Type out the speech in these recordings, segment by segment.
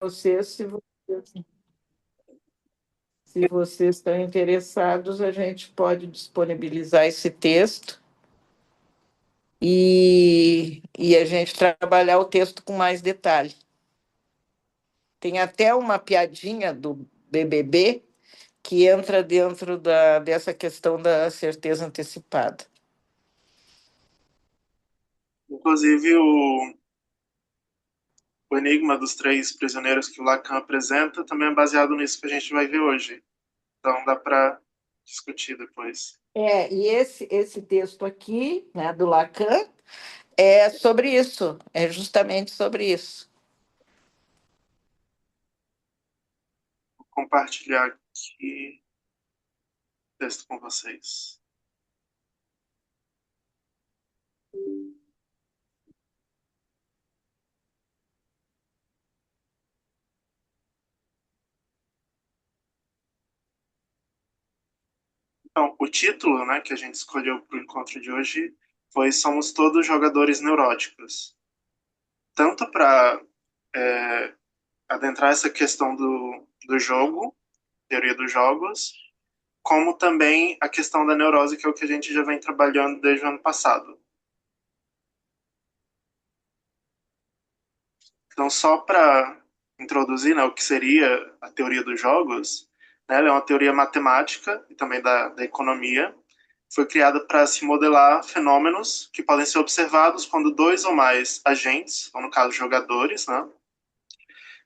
vocês, se vocês estão interessados, a gente pode disponibilizar esse texto e a gente trabalhar o texto com mais detalhe. Tem até uma piadinha do BBB que entra dentro dessa questão da certeza antecipada. Inclusive, o enigma dos três prisioneiros que o Lacan apresenta também é baseado nisso que a gente vai ver hoje. Então, dá para discutir depois. E esse texto aqui, né, do Lacan, é sobre isso, é justamente sobre isso. Vou compartilhar aqui o texto com vocês. Então, o título, né, que a gente escolheu para o encontro de hoje foi Somos Todos Jogadores Neuróticos. Tanto para adentrar essa questão do jogo, teoria dos jogos, como também a questão da neurose, que é o que a gente já vem trabalhando desde o ano passado. Então, só para introduzir, né, o que seria a teoria dos jogos, né, ela é uma teoria matemática e também da economia. Foi criada para se modelar fenômenos que podem ser observados quando dois ou mais agentes, ou no caso jogadores, né,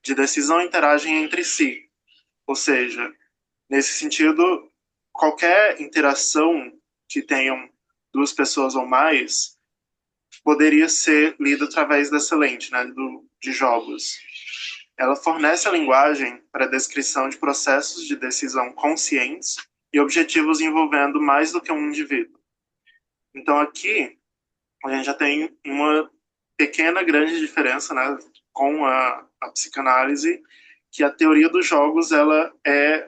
de decisão interagem entre si. Ou seja, nesse sentido, qualquer interação que tenham duas pessoas ou mais poderia ser lida através dessa lente, né, de jogos. Ela fornece a linguagem para a descrição de processos de decisão conscientes e objetivos envolvendo mais do que um indivíduo. Então, aqui, a gente já tem uma pequena, grande diferença, né, com a psicanálise, que a teoria dos jogos ela é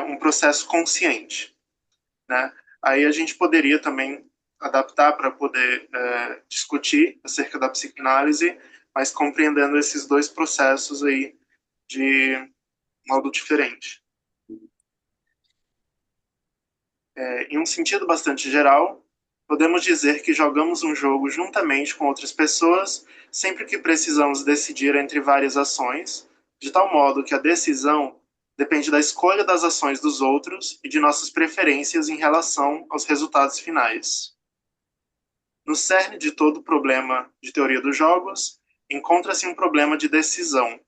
um processo consciente, né? Aí a gente poderia também adaptar para poder discutir acerca da psicanálise, mas compreendendo esses dois processos aí de modo diferente. Em um sentido bastante geral, podemos dizer que jogamos um jogo juntamente com outras pessoas sempre que precisamos decidir entre várias ações, de tal modo que a decisão depende da escolha das ações dos outros e de nossas preferências em relação aos resultados finais. No cerne de todo problema de teoria dos jogos, encontra-se um problema de decisão.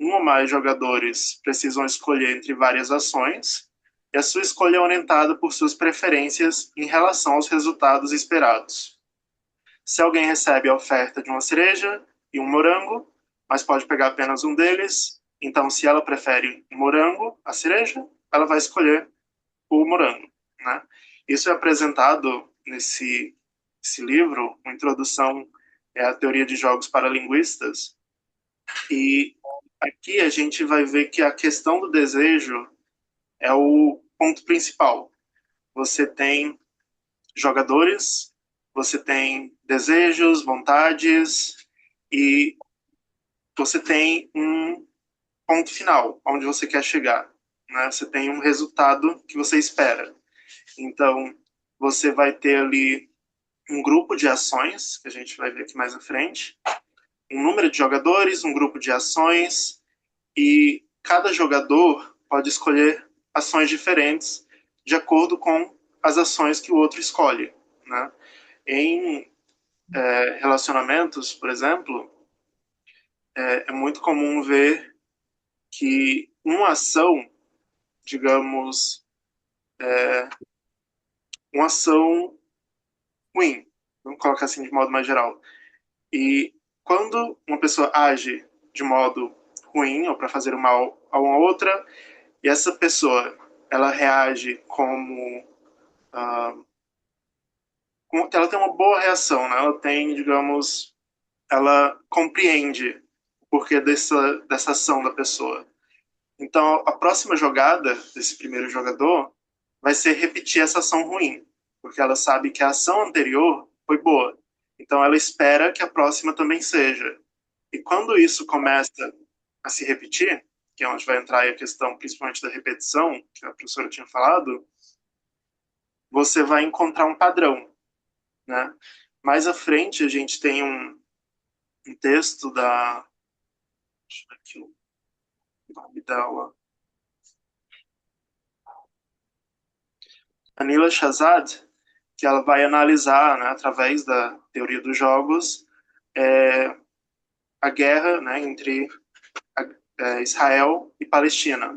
Um ou mais jogadores precisam escolher entre várias ações, e a sua escolha é orientada por suas preferências em relação aos resultados esperados. Se alguém recebe a oferta de uma cereja e um morango, mas pode pegar apenas um deles, então se ela prefere o morango, a cereja, ela vai escolher o morango, né? Isso é apresentado nesse livro, uma introdução à teoria de jogos para linguistas, e aqui a gente vai ver que a questão do desejo é o ponto principal. Você tem jogadores, você tem desejos, vontades e você tem um ponto final, onde você quer chegar, né? Você tem um resultado que você espera. Então, você vai ter ali um grupo de ações, que a gente vai ver aqui mais à frente, um número de jogadores, um grupo de ações, e cada jogador pode escolher ações diferentes de acordo com as ações que o outro escolhe, né? Em relacionamentos, por exemplo, é muito comum ver que uma ação, digamos, uma ação ruim, vamos colocar assim de modo mais geral. E quando uma pessoa age de modo ruim ou para fazer o mal a uma outra, e essa pessoa ela reage como ela tem uma boa reação, né? Ela tem, digamos, ela compreende o porquê dessa ação da pessoa. Então, a próxima jogada desse primeiro jogador vai ser repetir essa ação ruim, porque ela sabe que a ação anterior foi boa. Então, ela espera que a próxima também seja. E quando isso começa. a se repetir, que é onde vai entrar a questão principalmente da repetição, que a professora tinha falado, você vai encontrar um padrão, né? Mais à frente a gente tem um texto da, deixa eu ver aqui o nome dela, Anila Shazad, que ela vai analisar, né, através da teoria dos jogos, é, a guerra, né, entre Israel e Palestina.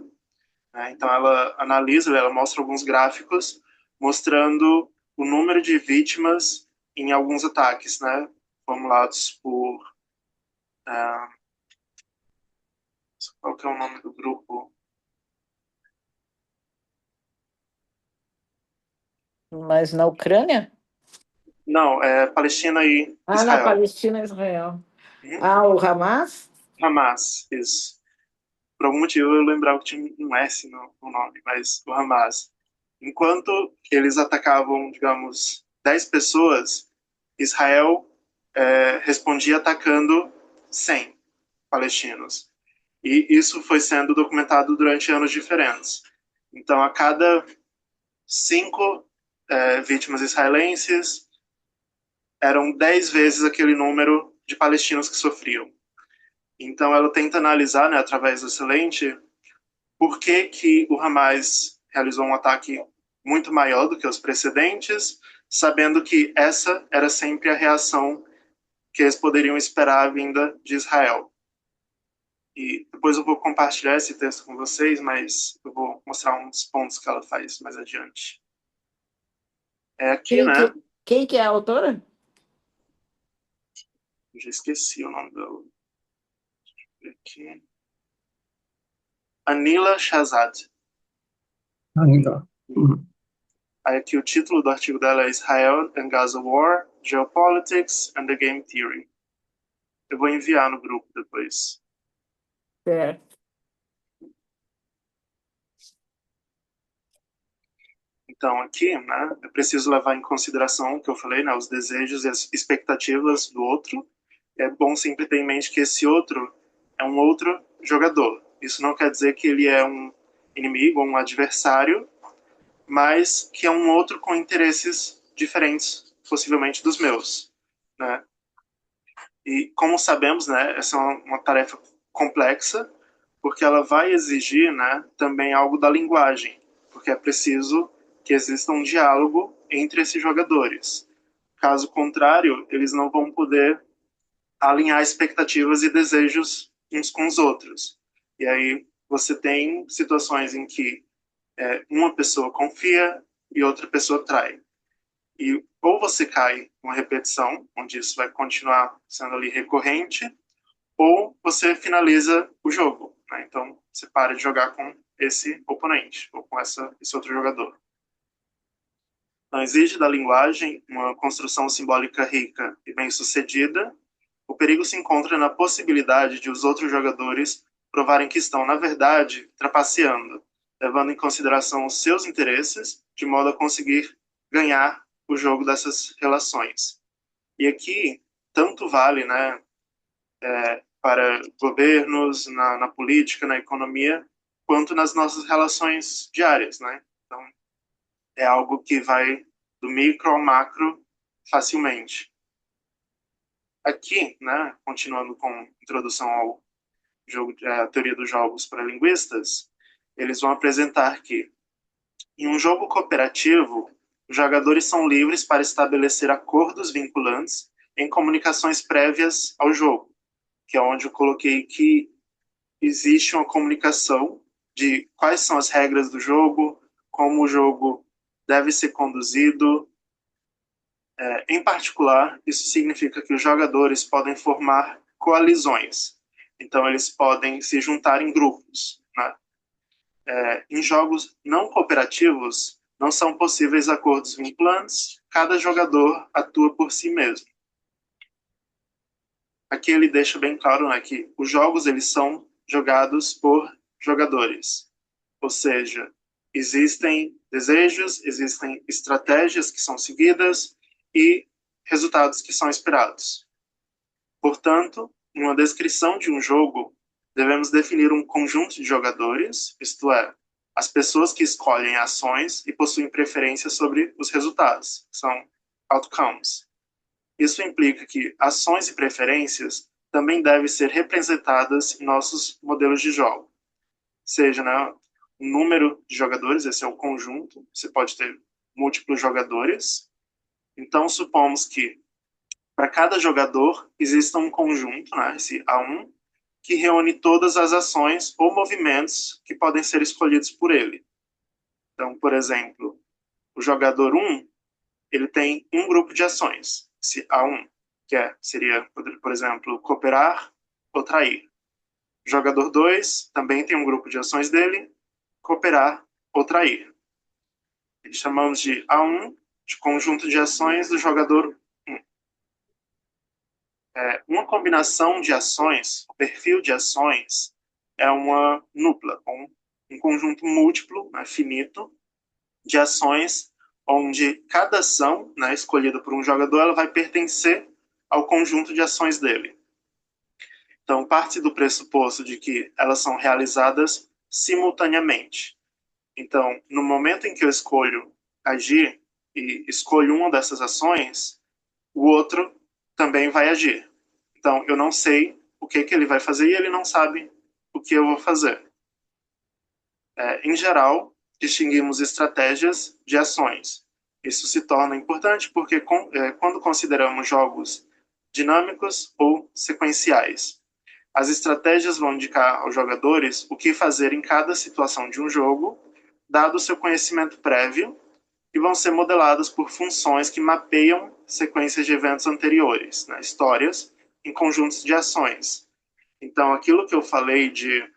Né? Então ela analisa, ela mostra alguns gráficos mostrando o número de vítimas em alguns ataques, né, formulados por qual que é o nome do grupo? Mas na Ucrânia? Não, é Palestina e Ah, na Israel. Palestina e Israel. Uhum. Ah, o Hamas? Hamas, isso. Por algum motivo eu lembrava que tinha um S no nome, mas o Hamas. Enquanto eles atacavam, digamos, 10 pessoas, Israel respondia atacando 100 palestinos. E isso foi sendo documentado durante anos diferentes. Então, a cada 5 vítimas israelenses, eram 10 vezes aquele número de palestinos que sofriam. Então, ela tenta analisar, né, através dessa lente, por que, que o Hamas realizou um ataque muito maior do que os precedentes, sabendo que essa era sempre a reação que eles poderiam esperar vinda de Israel. E depois eu vou compartilhar esse texto com vocês, mas eu vou mostrar uns pontos que ela faz mais adiante. É aqui, Quem né? que, quem que é a autora? Já esqueci o nome dela. Aqui. Anila Shazad. Ainda. Uhum. Aí aqui o título do artigo dela é Israel and Gaza War, Geopolitics and the Game Theory. Eu vou enviar no grupo depois. Certo. Então, aqui, né, eu preciso levar em consideração o que eu falei, né, os desejos e as expectativas do outro. É bom sempre ter em mente que esse outro é um outro jogador. Isso não quer dizer que ele é um inimigo ou um adversário, mas que é um outro com interesses diferentes, possivelmente dos meus, né? E como sabemos, né, essa é uma tarefa complexa, porque ela vai exigir, né, também algo da linguagem, porque é preciso que exista um diálogo entre esses jogadores. Caso contrário, eles não vão poder alinhar expectativas e desejos uns com os outros. E aí você tem situações em que uma pessoa confia e outra pessoa trai. E ou você cai numa repetição, onde isso vai continuar sendo ali recorrente, ou você finaliza o jogo. Né? Então, você para de jogar com esse oponente, ou com esse outro jogador. Então, exige da linguagem uma construção simbólica rica e bem-sucedida. O perigo se encontra na possibilidade de os outros jogadores provarem que estão, na verdade, trapaceando, levando em consideração os seus interesses, de modo a conseguir ganhar o jogo dessas relações. E aqui, tanto vale, né, para governos, na política, na economia, quanto nas nossas relações diárias, né? Então, é algo que vai do micro ao macro facilmente. Aqui, né, continuando com a introdução ao jogo, a teoria dos jogos para linguistas, eles vão apresentar que em um jogo cooperativo, os jogadores são livres para estabelecer acordos vinculantes em comunicações prévias ao jogo, que é onde eu coloquei que existe uma comunicação de quais são as regras do jogo, como o jogo deve ser conduzido. Em particular, isso significa que os jogadores podem formar coalizões. Então, eles podem se juntar em grupos. Né? Em jogos não cooperativos, não são possíveis acordos vinculantes, cada jogador atua por si mesmo. Aqui ele deixa bem claro, né, que os jogos eles são jogados por jogadores. Ou seja, existem desejos, existem estratégias que são seguidas e resultados que são esperados. Portanto, uma descrição de um jogo devemos definir um conjunto de jogadores, isto é, as pessoas que escolhem ações e possuem preferência sobre os resultados, são outcomes. Isso implica que ações e preferências também devem ser representadas em nossos modelos de jogo. Seja, né, um número de jogadores, esse é o conjunto, você pode ter múltiplos jogadores. Então, supomos que para cada jogador exista um conjunto, né, esse A1, que reúne todas as ações ou movimentos que podem ser escolhidos por ele. Então, por exemplo, o jogador 1, ele tem um grupo de ações, esse A1, seria, por exemplo, cooperar ou trair. O jogador 2 também tem um grupo de ações dele, cooperar ou trair. E chamamos de A1 de conjunto de ações do jogador 1. Uma combinação de ações, o perfil de ações, é uma nupla, um conjunto múltiplo, né, finito, de ações, onde cada ação, né, escolhida por um jogador, ela vai pertencer ao conjunto de ações dele. Então, parte do pressuposto de que elas são realizadas simultaneamente. Então, no momento em que eu escolho agir e escolho uma dessas ações, o outro também vai agir. Então, eu não sei o que ele vai fazer e ele não sabe o que eu vou fazer. Em geral, distinguimos estratégias de ações. Isso se torna importante porque quando consideramos jogos dinâmicos ou sequenciais, as estratégias vão indicar aos jogadores o que fazer em cada situação de um jogo, dado o seu conhecimento prévio, e vão ser modeladas por funções que mapeiam sequências de eventos anteriores, né, histórias, em conjuntos de ações. Então, aquilo que eu falei de...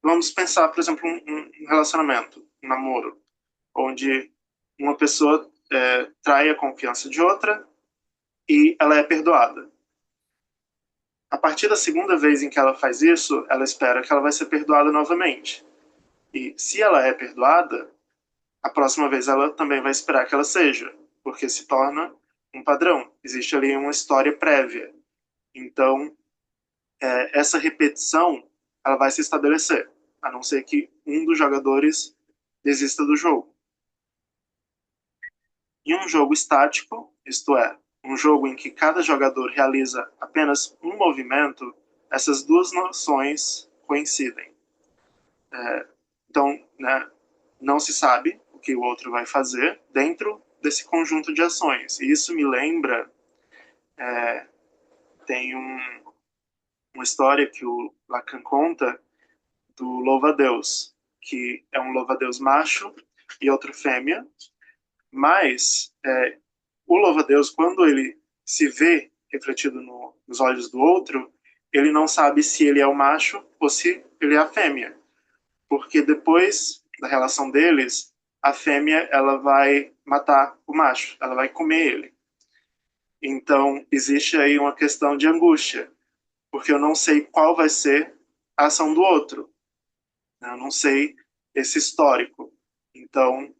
vamos pensar, por exemplo, um relacionamento, um namoro, onde uma pessoa trai a confiança de outra e ela é perdoada. A partir da segunda vez em que ela faz isso, ela espera que ela vai ser perdoada novamente. E se ela é perdoada, a próxima vez ela também vai esperar que ela seja, porque se torna um padrão. Existe ali uma história prévia. Então, essa repetição ela vai se estabelecer, a não ser que um dos jogadores desista do jogo. Em um jogo estático, isto é, um jogo em que cada jogador realiza apenas um movimento, essas duas noções coincidem. Então, né, não se sabe o que o outro vai fazer dentro desse conjunto de ações. E isso me lembra, tem uma história que o Lacan conta do louva-a-Deus, que é um louva-a-Deus macho e outro fêmea, mas o louva-a-Deus, quando ele se vê refletido nos olhos do outro, ele não sabe se ele é o macho ou se ele é a fêmea, porque depois da relação deles, a fêmea ela vai matar o macho, ela vai comer ele. Então, existe aí uma questão de angústia, porque eu não sei qual vai ser a ação do outro. Eu não sei esse histórico. Então,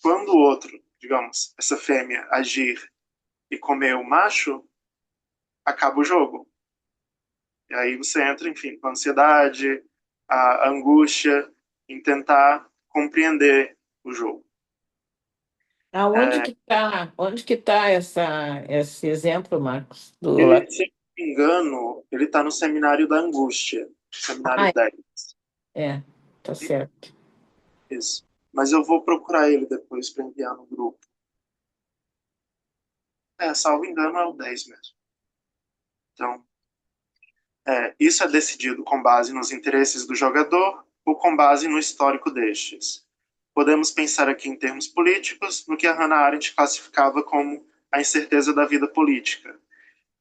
quando o outro, digamos, essa fêmea agir e comer o macho, acaba o jogo. E aí você entra, enfim, com a ansiedade, a angústia, em tentar compreender o jogo. Onde que tá esse exemplo, Marcos? Se eu não me engano, ele está no Seminário da Angústia, Seminário Ah, 10. tá certo. Isso. Mas eu vou procurar ele depois para enviar no grupo. Salvo engano, é o 10 mesmo. Então, isso é decidido com base nos interesses do jogador ou com base no histórico destes. Podemos pensar aqui em termos políticos, no que a Hannah Arendt classificava como a incerteza da vida política.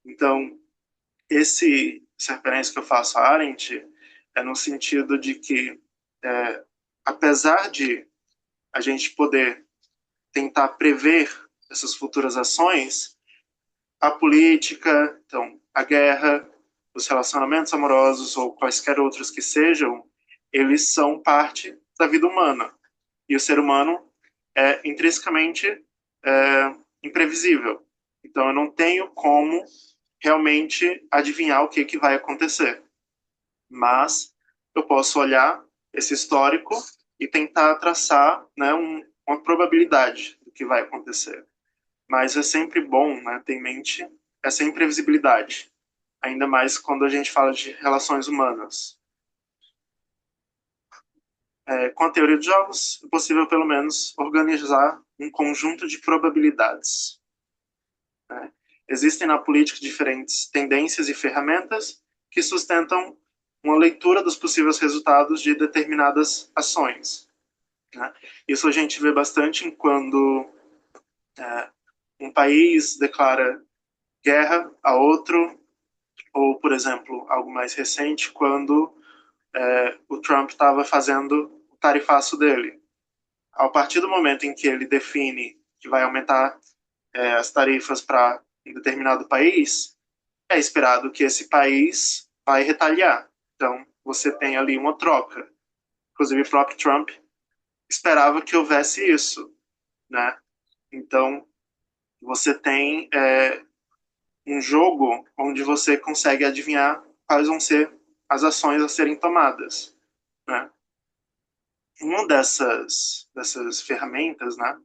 Então, essa referência que eu faço a Arendt é no sentido de que, apesar de a gente poder tentar prever essas futuras ações, a política, então, a guerra, os relacionamentos amorosos ou quaisquer outros que sejam, eles são parte da vida humana. E o ser humano é intrinsecamente imprevisível. Então, eu não tenho como realmente adivinhar o que vai acontecer. Mas eu posso olhar esse histórico e tentar traçar, né, uma probabilidade do que vai acontecer. Mas é sempre bom, né, ter em mente essa imprevisibilidade, ainda mais quando a gente fala de relações humanas. Com a teoria de jogos, é possível pelo menos organizar um conjunto de probabilidades. Né? Existem na política diferentes tendências e ferramentas que sustentam uma leitura dos possíveis resultados de determinadas ações. Né? Isso a gente vê bastante quando um país declara guerra a outro, ou, por exemplo, algo mais recente, quando o Trump estava fazendo o tarifaço dele. A partir do momento em que ele define que vai aumentar as tarifas para um determinado país, é esperado que esse país vai retaliar. Então, você tem ali uma troca. Inclusive, o próprio Trump esperava que houvesse isso, né? Então, você tem um jogo onde você consegue adivinhar quais vão ser as ações a serem tomadas, né? Uma dessas ferramentas, né,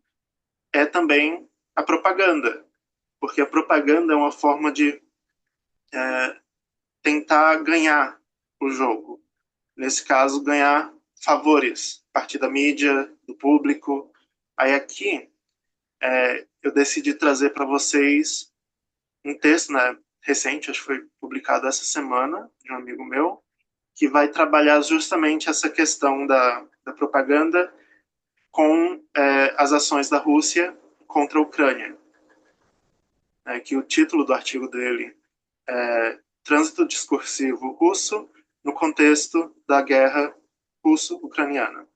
é também a propaganda, porque a propaganda é uma forma de tentar ganhar o jogo. Nesse caso, ganhar favores a partir da mídia, do público. Aí aqui eu decidi trazer para vocês um texto, né, recente, acho que foi publicado essa semana, de um amigo meu, que vai trabalhar justamente essa questão da propaganda com as ações da Rússia contra a Ucrânia. Que o título do artigo dele é Trânsito Discursivo Russo no Contexto da Guerra Russo-Ucraniana,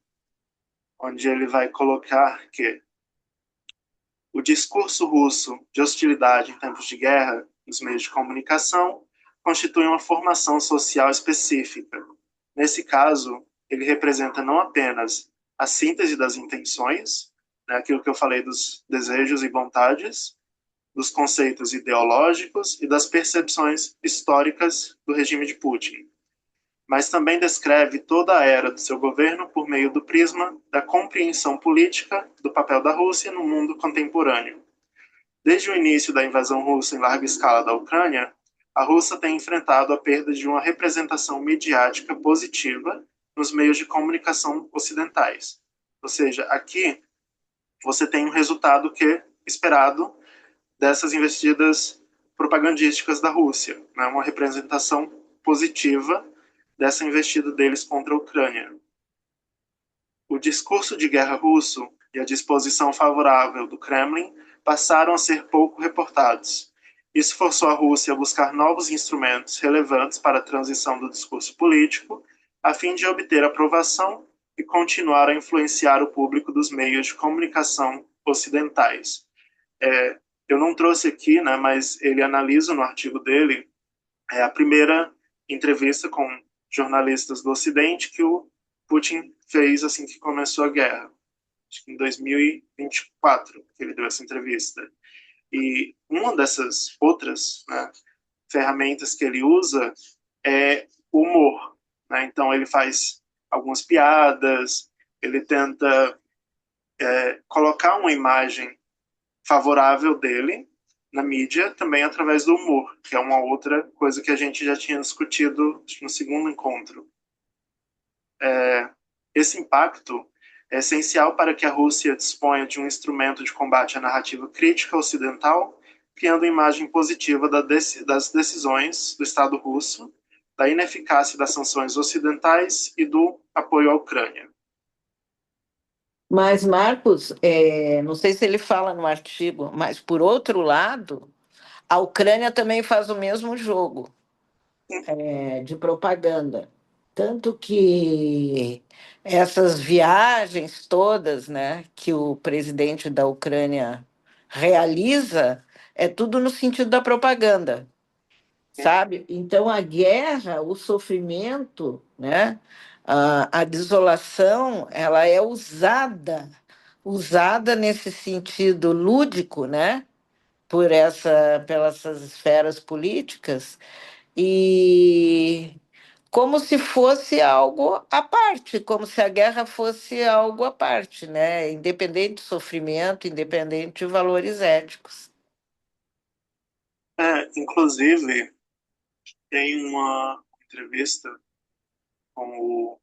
onde ele vai colocar que o discurso russo de hostilidade em tempos de guerra nos meios de comunicação constitui uma formação social específica. Nesse caso, ele representa não apenas a síntese das intenções, né, aquilo que eu falei dos desejos e vontades, dos conceitos ideológicos e das percepções históricas do regime de Putin, mas também descreve toda a era do seu governo por meio do prisma da compreensão política do papel da Rússia no mundo contemporâneo. Desde o início da invasão russa em larga escala da Ucrânia, a Rússia tem enfrentado a perda de uma representação midiática positiva nos meios de comunicação ocidentais. Ou seja, aqui você tem um resultado que é esperado dessas investidas propagandísticas da Rússia, né? Uma representação positiva dessa investida deles contra a Ucrânia. O discurso de guerra russo e a disposição favorável do Kremlin passaram a ser pouco reportados. Isso forçou a Rússia a buscar novos instrumentos relevantes para a transição do discurso político, a fim de obter aprovação e continuar a influenciar o público dos meios de comunicação ocidentais. Eu não trouxe aqui, né, mas ele analisa no artigo dele a primeira entrevista com jornalistas do Ocidente que o Putin fez assim que começou a guerra. Acho que em 2024 que ele deu essa entrevista. E uma dessas outras, né, ferramentas que ele usa é o humor. Né? Então ele faz algumas piadas, ele tenta colocar uma imagem favorável dele na mídia, também através do humor, que é uma outra coisa que a gente já tinha discutido no segundo encontro. Esse impacto é essencial para que a Rússia disponha de um instrumento de combate à narrativa crítica ocidental, criando uma imagem positiva das decisões do Estado russo, da ineficácia das sanções ocidentais e do apoio à Ucrânia. Mas, Marcos, não sei se ele fala no artigo, mas, por outro lado, a Ucrânia também faz o mesmo jogo de propaganda. Tanto que essas viagens todas, né, que o presidente da Ucrânia realiza, é tudo no sentido da propaganda, sabe? Então, a guerra, o sofrimento, né, a desolação, ela é usada nesse sentido lúdico, né, pelas essas esferas políticas, e como se fosse algo à parte, como se a guerra fosse algo à parte, né? Independente do sofrimento, independente de valores éticos. Inclusive, tem uma entrevista com o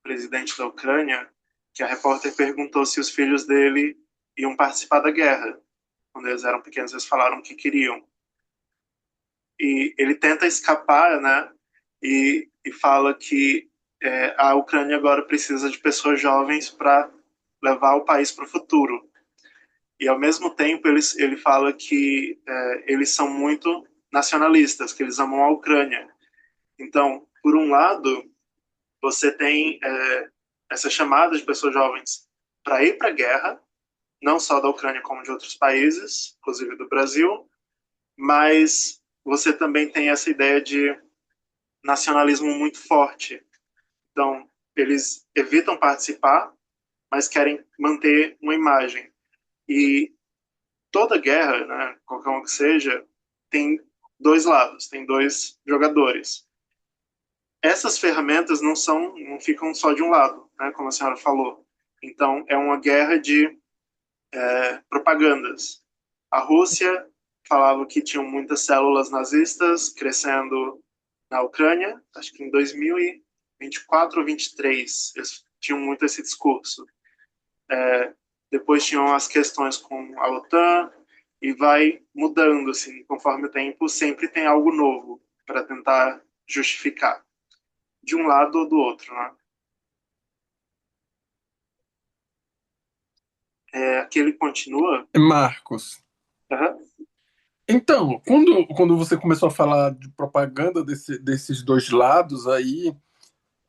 presidente da Ucrânia que a repórter perguntou se os filhos dele iam participar da guerra. Quando eles eram pequenos, eles falaram que queriam. E ele tenta escapar, né? E fala que a Ucrânia agora precisa de pessoas jovens para levar o país para o futuro. E ao mesmo tempo ele fala que eles são muito nacionalistas, que eles amam a Ucrânia. Então, por um lado, você tem essa chamada de pessoas jovens para ir para a guerra, não só da Ucrânia como de outros países, inclusive do Brasil, mas você também tem essa ideia de nacionalismo muito forte. Então, eles evitam participar, mas querem manter uma imagem. E toda guerra, né, qualquer uma que seja, tem dois lados, tem dois jogadores. Essas ferramentas não ficam só de um lado, né, como a senhora falou. Então, é uma guerra de propagandas. A Rússia falava que tinham muitas células nazistas crescendo na Ucrânia, acho que em 2024 ou 2023 eles tinham muito esse discurso. Depois tinham as questões com a OTAN e vai mudando assim, conforme o tempo, sempre tem algo novo para tentar justificar de um lado ou do outro, né? Aqui ele continua. Marcos, Uhum. então, quando você começou a falar de propaganda desses dois lados aí,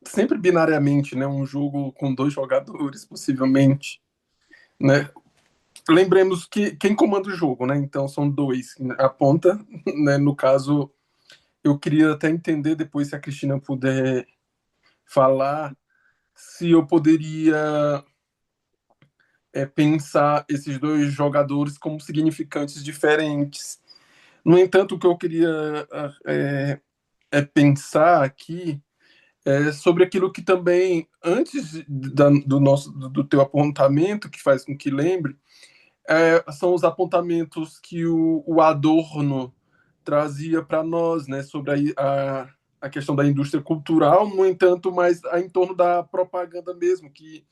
sempre binariamente, né? Um jogo com dois jogadores, possivelmente, né? Lembremos que quem comanda o jogo, né? Então são dois. A ponta, né? No caso, eu queria até entender depois se a Cristina puder falar se eu poderia pensar esses dois jogadores como significantes diferentes. No entanto, o que eu queria pensar aqui sobre aquilo que também, antes do teu apontamento, que faz com que lembre, são os apontamentos que o Adorno trazia para nós, né, sobre a questão da indústria cultural, no entanto, mais em torno da propaganda mesmo, que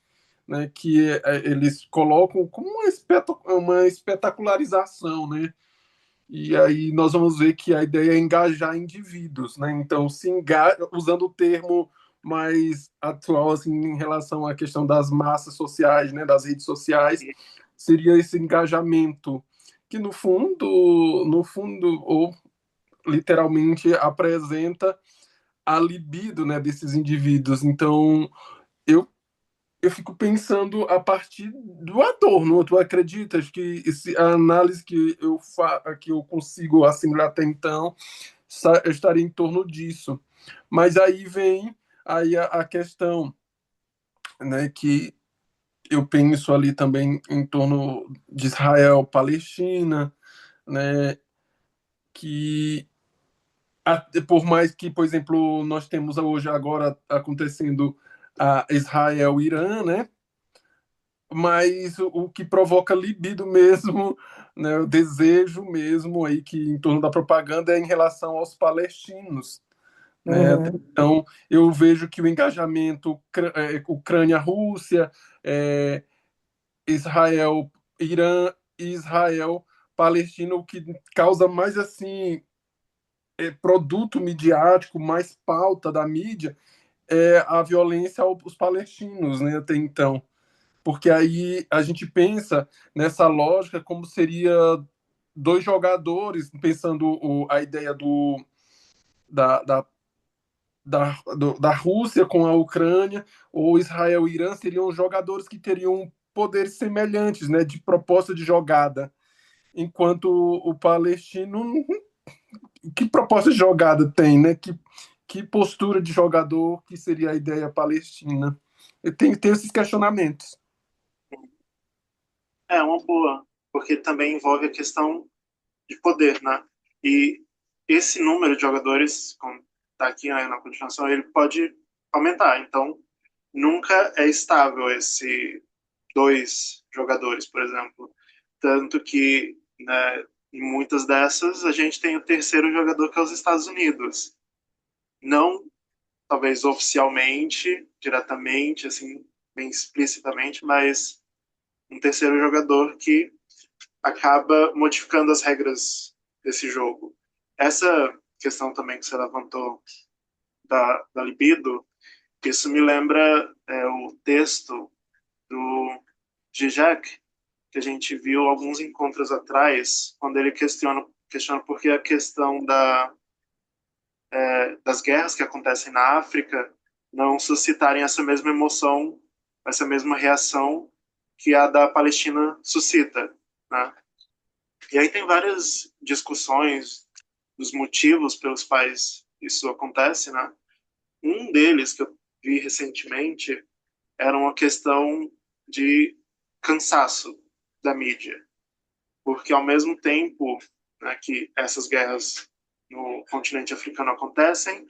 eles colocam como uma espetacularização, né? E aí nós vamos ver que a ideia é engajar indivíduos, né? Então, usando o termo mais atual assim em relação à questão das massas sociais, né, das redes sociais, seria esse engajamento que no fundo ou literalmente apresenta a libido, né, desses indivíduos. Então, eu eu fico pensando a partir do Adorno. Tu acreditas que a análise que eu consigo assimilar até então estaria em torno disso? Mas aí vem a questão, né, que eu penso ali também em torno de Israel, Palestina, né, que por mais que, por exemplo, nós temos hoje agora acontecendo a Israel-Irã, né? Mas o que provoca libido mesmo, né, o desejo mesmo aí que em torno da propaganda é em relação aos palestinos, né? Uhum. Então eu vejo que o engajamento Ucrânia-Rússia, Israel, Irã, Israel, Palestina, o que causa mais assim produto midiático, mais pauta da mídia é a violência aos palestinos, né? Até então. Porque aí a gente pensa nessa lógica como seria dois jogadores, pensando a ideia da, da, da Rússia com a Ucrânia, ou Israel e Irã seriam jogadores que teriam poderes semelhantes, né, de proposta de jogada, enquanto o palestino, que proposta de jogada tem, né? Que postura de jogador que seria a ideia palestina? Eu tenho esses questionamentos. É uma boa, porque também envolve a questão de poder, né? E esse número de jogadores, como está aqui, né, na continuação, ele pode aumentar. Então, nunca é estável esse dois jogadores, por exemplo. Tanto que, né, em muitas dessas, a gente tem o terceiro jogador, que é os Estados Unidos. Não, talvez oficialmente, diretamente, assim, bem explicitamente, mas um terceiro jogador que acaba modificando as regras desse jogo. Essa questão também que você levantou da libido, isso me lembra o texto do Zizek, que a gente viu alguns encontros atrás, quando ele questiona por que a questão das guerras que acontecem na África não suscitarem essa mesma emoção, essa mesma reação que a da Palestina suscita, né? E aí tem várias discussões dos motivos pelos quais isso acontece, né? Um deles que eu vi recentemente era uma questão de cansaço da mídia, porque ao mesmo tempo, né, que essas guerras no continente africano acontecem,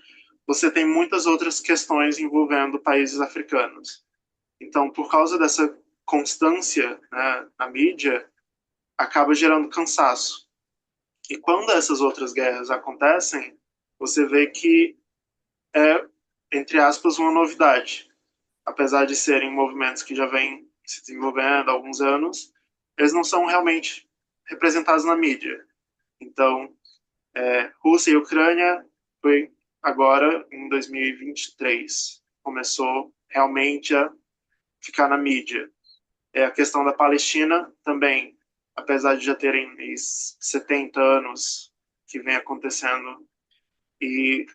você tem muitas outras questões envolvendo países africanos. Então, por causa dessa constância, né, na mídia, acaba gerando cansaço. E quando essas outras guerras acontecem, você vê que é, entre aspas, uma novidade. Apesar de serem movimentos que já vêm se desenvolvendo há alguns anos, eles não são realmente representados na mídia. Então, Rússia e Ucrânia foi agora em 2023. Começou realmente a ficar na mídia. A questão da Palestina também, apesar de já terem 70 anos que vem acontecendo, e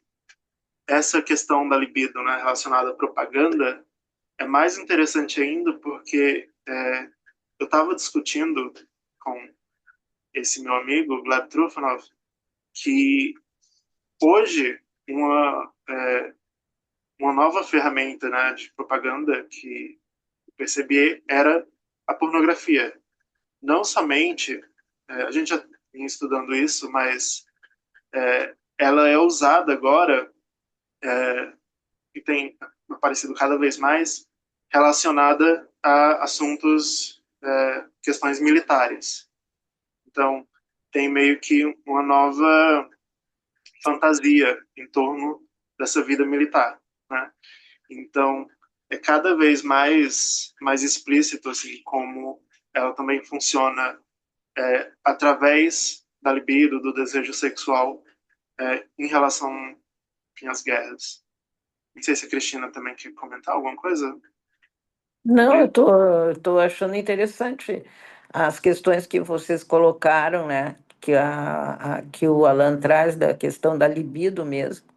essa questão da libido, né, relacionada à propaganda é mais interessante ainda porque eu estava discutindo com esse meu amigo, Gleb Trufanov, que hoje uma nova ferramenta, né, de propaganda que eu percebi era a pornografia. Não somente, a gente já vinha estudando isso, mas ela é usada agora e tem aparecido cada vez mais relacionada a assuntos, questões militares. Então, tem meio que uma nova fantasia em torno dessa vida militar, né? Então, é cada vez mais explícito assim como ela também funciona através da libido, do desejo sexual, em relação, enfim, às guerras. Não sei se a Cristina também quer comentar alguma coisa Não, sobre isso. eu tô achando interessante as questões que vocês colocaram, né? Que o Alan traz da questão da libido mesmo,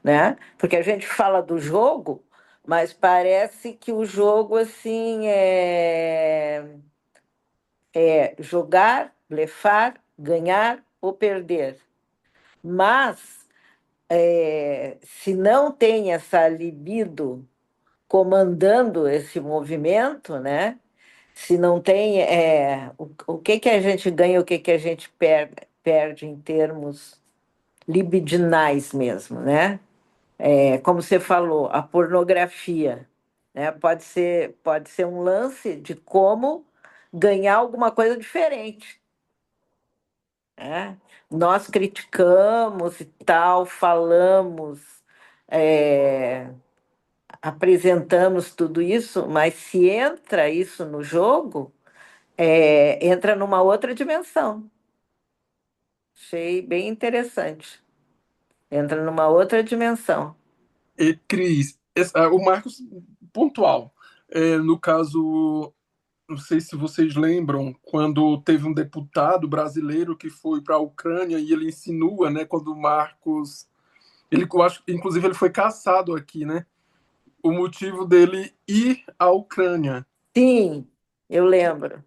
né? Porque a gente fala do jogo, mas parece que o jogo, assim, é jogar, blefar, ganhar ou perder. Mas, se não tem essa libido comandando esse movimento, né? Se não tem o que que a gente ganha, o que que a gente perde em termos libidinais mesmo, né? Como você falou, a pornografia, né? Pode ser um lance de como ganhar alguma coisa diferente, né? Nós criticamos e tal, falamos, é, apresentamos tudo isso, mas se entra isso no jogo, entra numa outra dimensão. Achei bem interessante. Entra numa outra dimensão. E, Cris, o Marcos pontual. No caso, não sei se vocês lembram, quando teve um deputado brasileiro que foi para a Ucrânia e ele insinua, né, quando o Marcos, ele, eu acho, inclusive ele foi caçado aqui, né? O motivo dele ir à Ucrânia, Sim, eu lembro.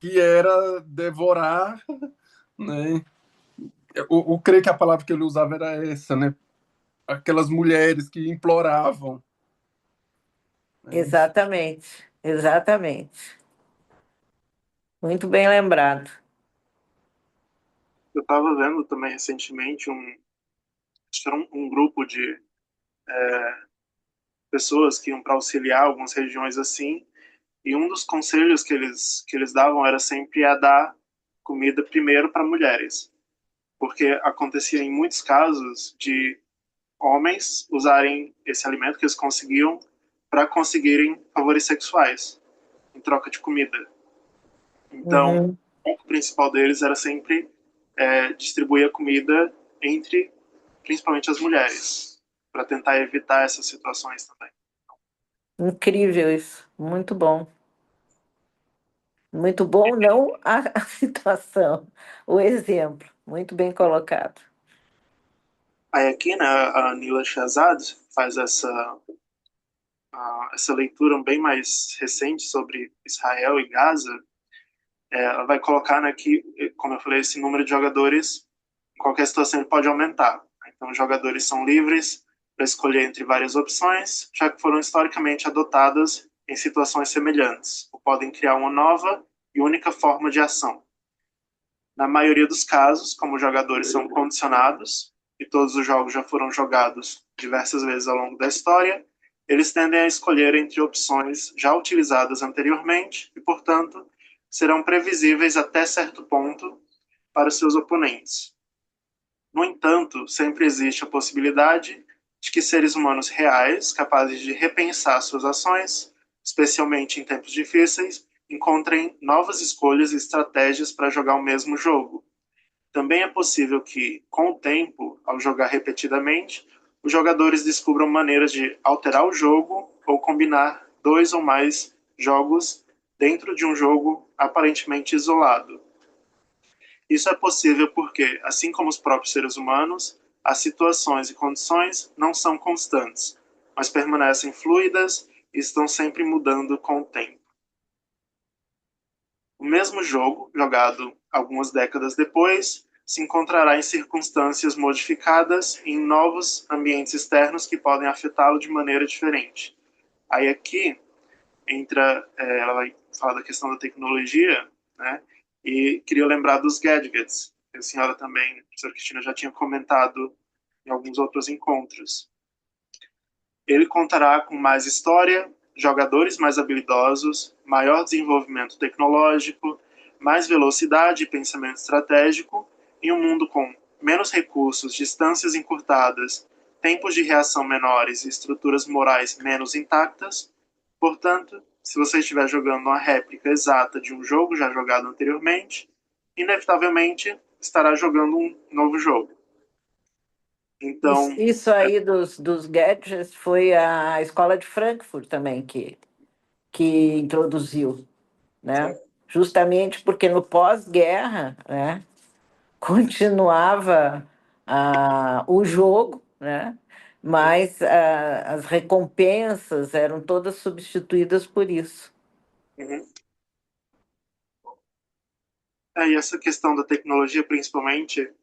que era devorar, né? Eu creio que a palavra que ele usava era essa, né? Aquelas mulheres que imploravam, né? Exatamente, exatamente. Muito bem lembrado. Eu estava vendo também recentemente acho que era um grupo de pessoas que iam para auxiliar algumas regiões assim, e um dos conselhos que eles davam era sempre a dar comida primeiro para mulheres, porque acontecia em muitos casos de homens usarem esse alimento que eles conseguiam para conseguirem favores sexuais em troca de comida. Então, Uhum. o ponto principal deles era sempre distribuir a comida entre, principalmente as mulheres, para tentar evitar essas situações também. Incrível isso, muito bom. Muito bom, não a situação, o exemplo, muito bem colocado. Aí aqui, né, a Nila Shazad faz essa leitura bem mais recente sobre Israel e Gaza. Ela vai colocar, né, que, como eu falei, esse número de jogadores, em qualquer situação, ele pode aumentar. Então, os jogadores são livres para escolher entre várias opções, já que foram historicamente adotadas em situações semelhantes, ou podem criar uma nova e única forma de ação. Na maioria dos casos, como os jogadores são condicionados, e todos os jogos já foram jogados diversas vezes ao longo da história, eles tendem a escolher entre opções já utilizadas anteriormente e, portanto, serão previsíveis até certo ponto para os seus oponentes. No entanto, sempre existe a possibilidade de que seres humanos reais, capazes de repensar suas ações, especialmente em tempos difíceis, encontrem novas escolhas e estratégias para jogar o mesmo jogo. Também é possível que, com o tempo, ao jogar repetidamente, os jogadores descubram maneiras de alterar o jogo ou combinar dois ou mais jogos dentro de um jogo aparentemente isolado. Isso é possível porque, assim como os próprios seres humanos, as situações e condições não são constantes, mas permanecem fluidas e estão sempre mudando com o tempo. O mesmo jogo, jogado algumas décadas depois, se encontrará em circunstâncias modificadas e em novos ambientes externos que podem afetá-lo de maneira diferente. Aí aqui entra, ela vai falar da questão da tecnologia, né? E queria lembrar dos gadgets, que a senhora também, a professora Cristina, já tinha comentado em alguns outros encontros. Ele contará com mais história, jogadores mais habilidosos, maior desenvolvimento tecnológico, mais velocidade e pensamento estratégico, em um mundo com menos recursos, distâncias encurtadas, tempos de reação menores e estruturas morais menos intactas. Portanto, se você estiver jogando uma réplica exata de um jogo já jogado anteriormente, inevitavelmente estará jogando um novo jogo. Então, Isso aí dos gadgets foi a escola de Frankfurt também que introduziu, né? Justamente porque no pós-guerra, né, continuava o jogo, né? Mas as recompensas eram todas substituídas por isso. uhum. E essa questão da tecnologia, principalmente,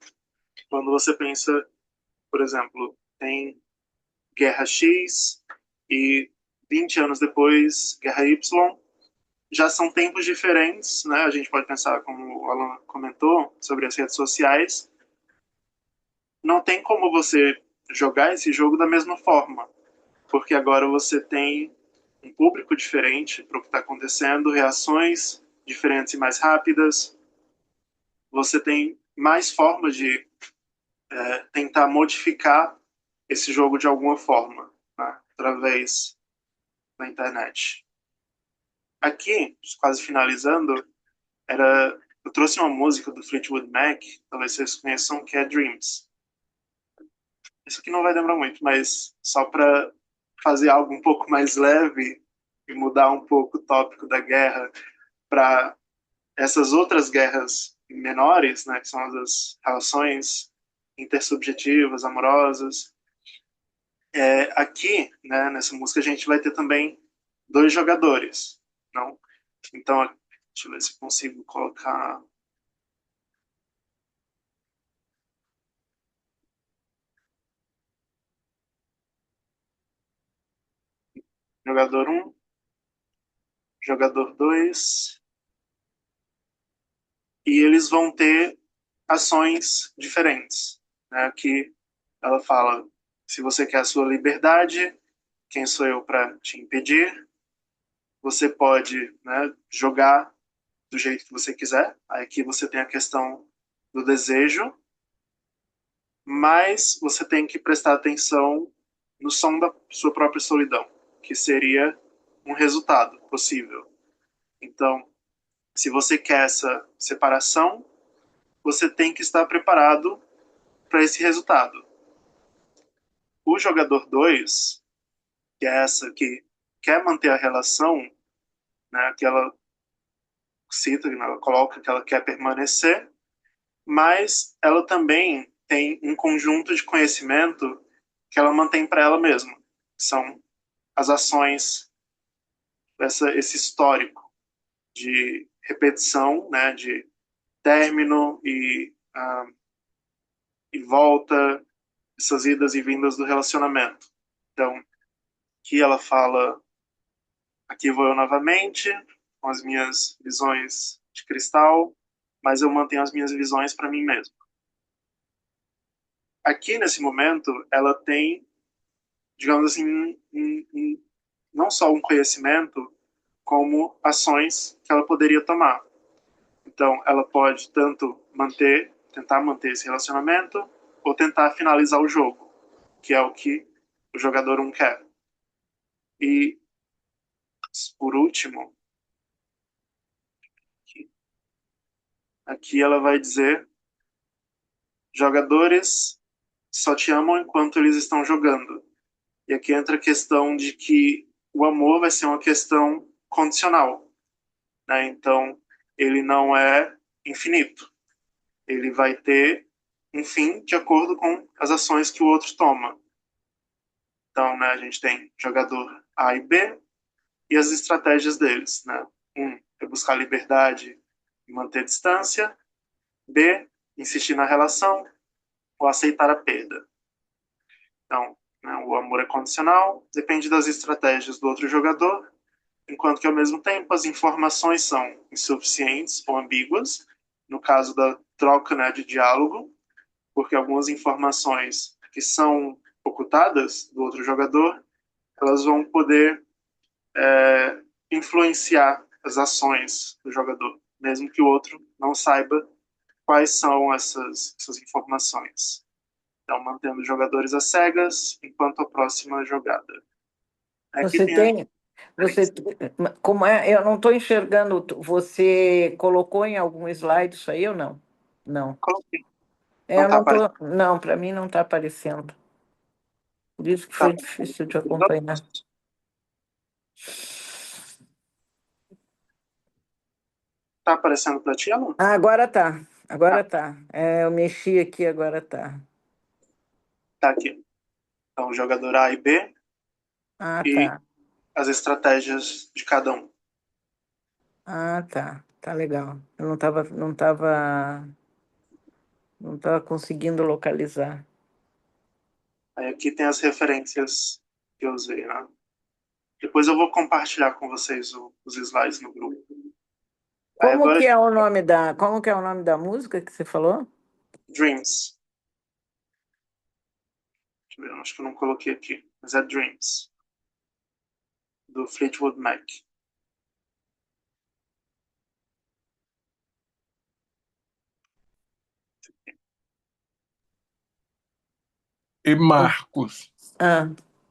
quando você pensa, por exemplo, tem Guerra X e 20 anos depois, Guerra Y, já são tempos diferentes, né? A gente pode pensar, como o Alan comentou, sobre as redes sociais. Não tem como você jogar esse jogo da mesma forma, porque agora você tem um público diferente para o que está acontecendo, reações diferentes e mais rápidas. Você tem mais formas de tentar modificar esse jogo de alguma forma, né? Através da internet. Aqui, quase finalizando, eu trouxe uma música do Fleetwood Mac, talvez vocês conheçam, que é Dreams. Isso aqui não vai demorar muito, mas só para fazer algo um pouco mais leve e mudar um pouco o tópico da guerra para essas outras guerras menores, né, que são as relações intersubjetivas, amorosas. Aqui, né, nessa música, a gente vai ter também dois jogadores, não? Então, deixa eu ver se eu consigo colocar. Jogador um, jogador 2, e eles vão ter ações diferentes, né? Aqui Ela fala: se você quer a sua liberdade, quem sou eu para te impedir? Você pode, né, jogar do jeito que você quiser. Aí aqui você tem a questão do desejo, mas você tem que prestar atenção no som da sua própria solidão, que seria um resultado possível. Então, se você quer essa separação, você tem que estar preparado para esse resultado. O jogador 2, que é essa que quer manter a relação, né, que ela cita, que ela coloca que ela quer permanecer, mas ela também tem um conjunto de conhecimento que ela mantém para ela mesma. São as ações, esse histórico de repetição, né, de término e volta, essas idas e vindas do relacionamento. Então, aqui ela fala: aqui vou eu novamente, com as minhas visões de cristal, mas eu mantenho as minhas visões para mim mesmo. Aqui, nesse momento, ela tem, digamos assim, não só um conhecimento, como ações que ela poderia tomar. Então, ela pode tanto tentar manter esse relacionamento, ou tentar finalizar o jogo, que é o que o jogador 1 quer. E, por último, aqui ela vai dizer: jogadores só te amam enquanto eles estão jogando. E aqui entra a questão de que o amor vai ser uma questão condicional, né? Então, ele não é infinito. Ele vai ter um fim de acordo com as ações que o outro toma. Então, né, a gente tem jogador A e B e as estratégias deles, né? Um é buscar liberdade e manter distância. B, insistir na relação ou aceitar a perda. Então, né, o amor é condicional, depende das estratégias do outro jogador, enquanto que, ao mesmo tempo, as informações são insuficientes ou ambíguas, no caso da troca, né, de diálogo, porque algumas informações que são ocultadas do outro jogador, elas vão poder influenciar as ações do jogador, mesmo que o outro não saiba quais são essas informações. Então, mantendo os jogadores às cegas enquanto a próxima jogada. Aqui Você tem a... tem, você, como é, eu não estou enxergando, você colocou em algum slide isso aí ou não? Não. Coloquei. É, Não eu tá não aparecendo. tô, não, para mim não está aparecendo. Por isso que Tá, foi difícil de acompanhar. tá aparecendo para ti, Alan? Ah, agora tá. Ah, Agora tá. É, eu mexi aqui, agora tá. tá aqui. Então, jogador A e B Ah, e tá. as estratégias de cada um. Ah, tá. Tá legal. Eu não tava conseguindo localizar. Aí aqui tem as referências que eu usei, né? Depois eu vou compartilhar com vocês os slides no grupo. Aí Como agora, que é o nome como que é o nome da música que você falou? Dreams. Deixa eu ver, acho que eu não coloquei aqui, mas é Dreams, do Fleetwood Mac. E Marcos, Ah,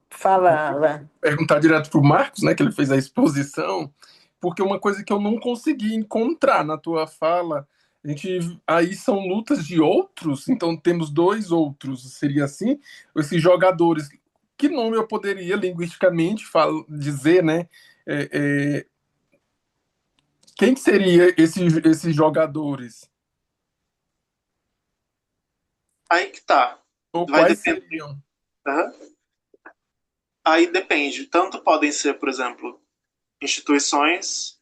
fala, Alan. perguntar direto pro Marcos, né, que ele fez a exposição, porque uma coisa que eu não consegui encontrar na tua fala, a gente aí são lutas de outros, então temos dois outros, seria assim? Esses jogadores, que nome eu poderia linguisticamente dizer, né? É, é, quem seria esses jogadores? Aí que tá. Ou Vai quais depender. seriam? Aham. Aí depende. Tanto podem ser, por exemplo, instituições,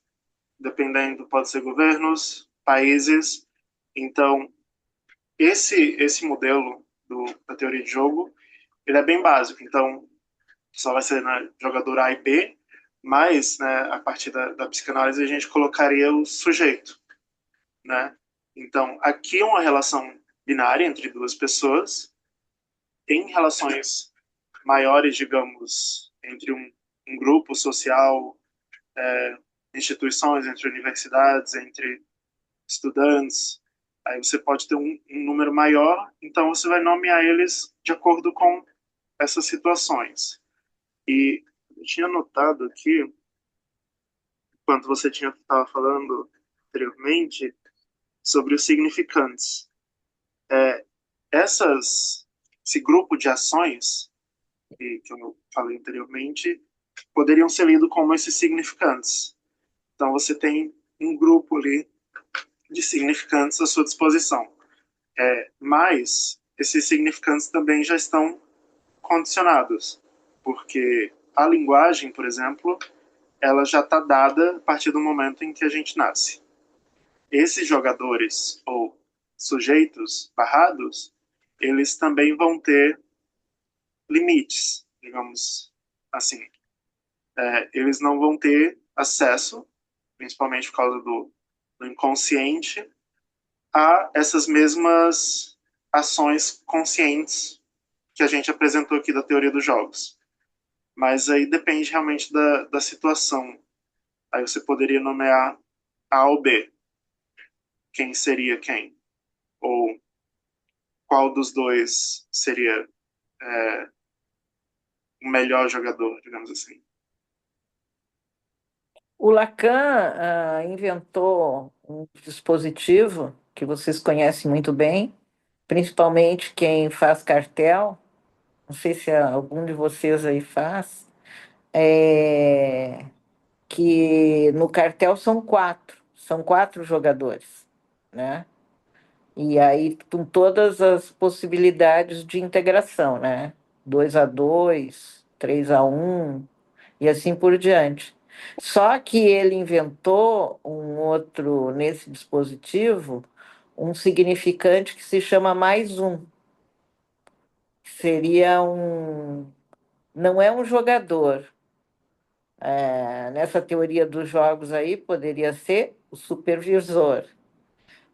dependendo, pode ser governos, países. Então, esse modelo da teoria de jogo, ele é bem básico. Então, só vai ser, né, jogador A e B, mas, né, a partir da psicanálise a gente colocaria o sujeito, né? Então, aqui é uma relação binária entre duas pessoas, em relações maiores, digamos, entre um grupo social, instituições, entre universidades, entre estudantes, aí você pode ter um número maior, então você vai nomear eles de acordo com essas situações. E eu tinha notado aqui, quando você estava falando anteriormente, sobre os significantes. Essas, esse grupo de ações que eu falei anteriormente poderiam ser lidos como esses significantes. Então você tem um grupo ali de significantes à sua disposição. Mas esses significantes também já estão condicionados, porque a linguagem, por exemplo, ela já está dada a partir do momento em que a gente nasce. Esses jogadores ou sujeitos barrados, eles também vão ter limites, digamos assim. Eles não vão ter acesso, principalmente por causa do inconsciente, a essas mesmas ações conscientes que a gente apresentou aqui da teoria dos jogos. Mas aí depende realmente da situação. Aí você poderia nomear A ou B. Quem seria quem? Ou qual dos dois seria o melhor jogador, digamos assim. O Lacan inventou um dispositivo que vocês conhecem muito bem, principalmente quem faz cartel. Não sei se algum de vocês aí faz. Que no cartel são quatro jogadores, né? E aí com todas as possibilidades de integração, né? 2-2, 3-1 e assim por diante. Só que ele inventou um outro, nesse dispositivo, um significante que se chama mais um. Seria um. Não é um jogador. Nessa teoria dos jogos aí, poderia ser o supervisor.